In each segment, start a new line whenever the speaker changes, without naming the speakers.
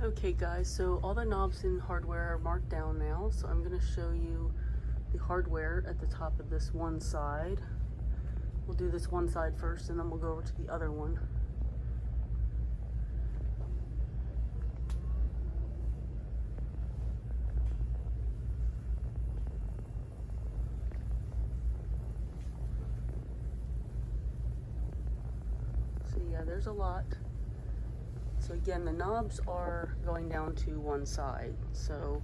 Okay guys, so all the knobs in hardware are marked down now, so I'm going to show you the hardware at the top of this one side. We'll do this one side first and then we'll go over to the other one. So yeah, there's a lot. So again, the knobs are going down to one side, so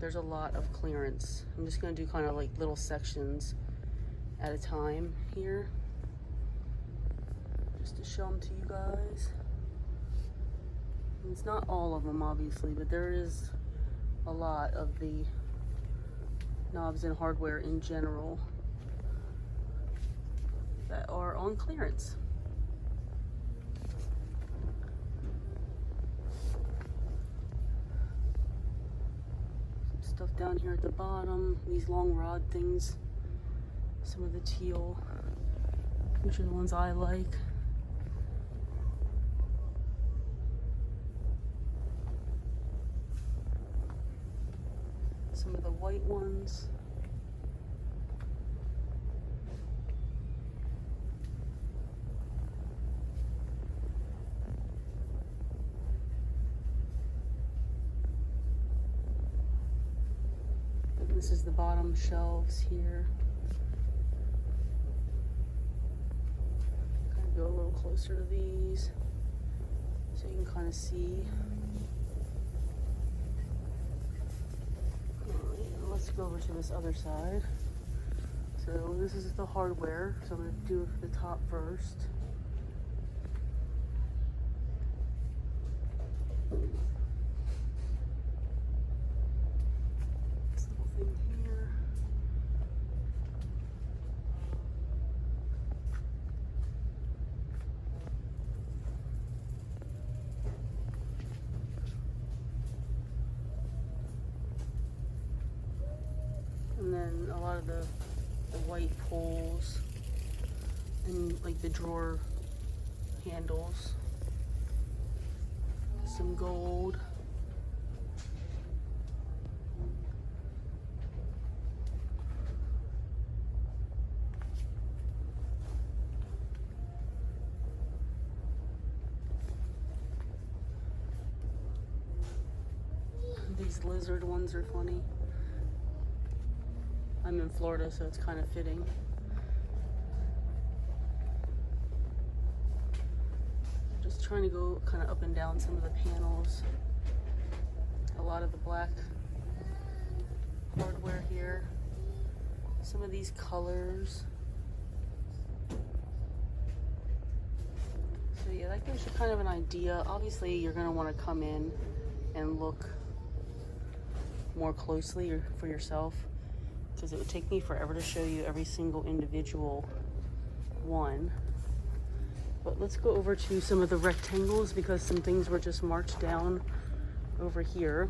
there's a lot of clearance. I'm just going to do kind of like little sections at a time here, just to show them to you guys. And it's not all of them obviously, but there is a lot of the knobs and hardware in general that are on clearance. Stuff down here at the bottom, these long rod things, some of the teal, which are the ones I like. Some of the white ones. This is the bottom shelves here. Kind of go a little closer to these so you can kind of see. Alright, let's go over to this other side. So this is the hardware, so I'm going to do it for the top first. And then a lot of the white pulls and like the drawer handles. Some gold. These lizard ones are funny. I'm in Florida, so it's kind of fitting. Just trying to go kind of up and down some of the panels. A lot of the black hardware here. Some of these colors. So yeah, that gives you kind of an idea. Obviously, you're going to want to come in and look more closely for yourself, because it would take me forever to show you every single individual one. But let's go over to some of the rectangles, because some things were just marked down over here.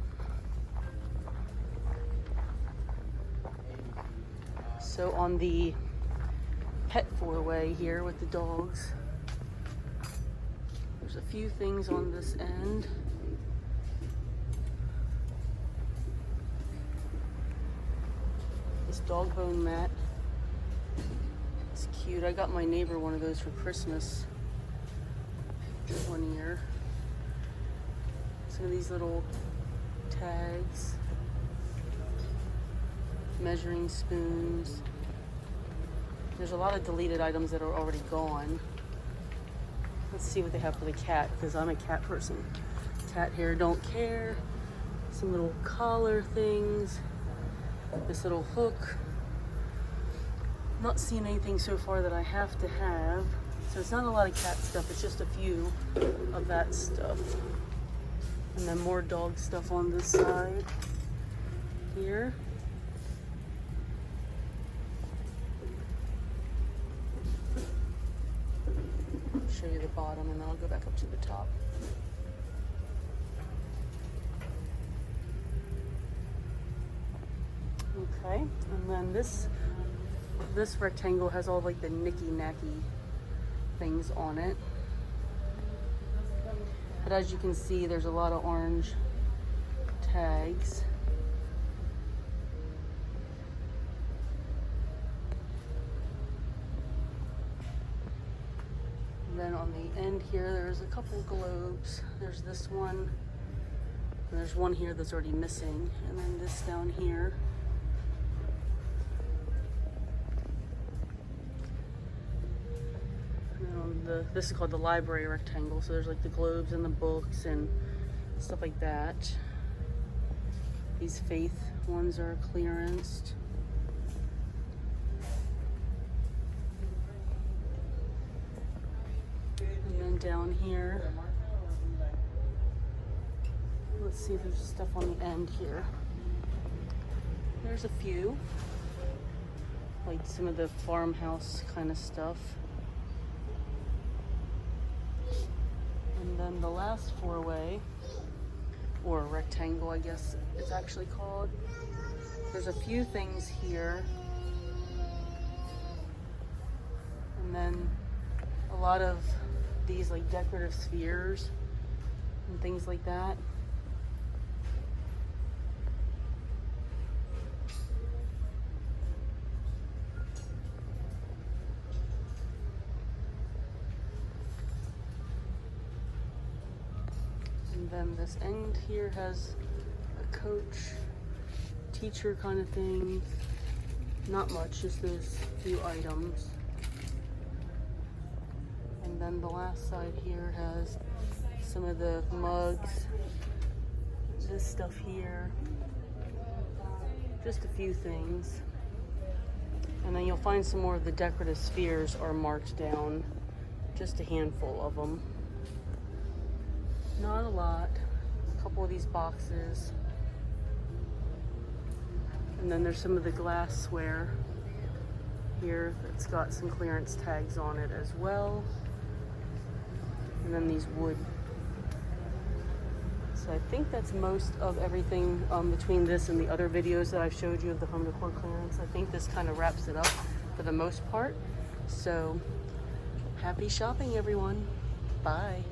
So on the pet four-way here with the dogs, there's a few things on this end. Dog bone mat. It's cute. I got my neighbor one of those for Christmas one year. Some of these little tags, measuring spoons. There's a lot of deleted items that are already gone. Let's see what they have for the cat, because I'm a cat person. Cat hair don't care. Some little collar things. This little hook. Not seeing anything so far that I have to have. So it's not a lot of cat stuff, it's just a few of that stuff. And then more dog stuff on this side here. I'll show you the bottom and then I'll go back up to the top. Okay, and then this rectangle has all like the knicky-knacky things on it. But as you can see, there's a lot of orange tags. And then on the end here, there's a couple globes. There's this one, and there's one here that's already missing, and then this down here. This is called the library rectangle, so there's like the globes and the books and stuff like that. These faith ones are clearanced. And then down here, let's see if there's stuff on the end here. There's a few, like some of the farmhouse kind of stuff. And then the last four-way, or rectangle, I guess it's actually called. There's a few things here. And then a lot of these like decorative spheres and things like that. And then this end here has a coach, teacher kind of thing. Not much, just those few items. And then the last side here has some of the mugs, this stuff here, just a few things. And then you'll find some more of the decorative spheres are marked down, just a handful of them. Not a lot, a couple of these boxes. And then there's some of the glassware here that's got some clearance tags on it as well. And then these wood. So I think that's most of everything between this and the other videos that I've showed you of the home decor clearance. I think this kind of wraps it up for the most part. So happy shopping, everyone. Bye.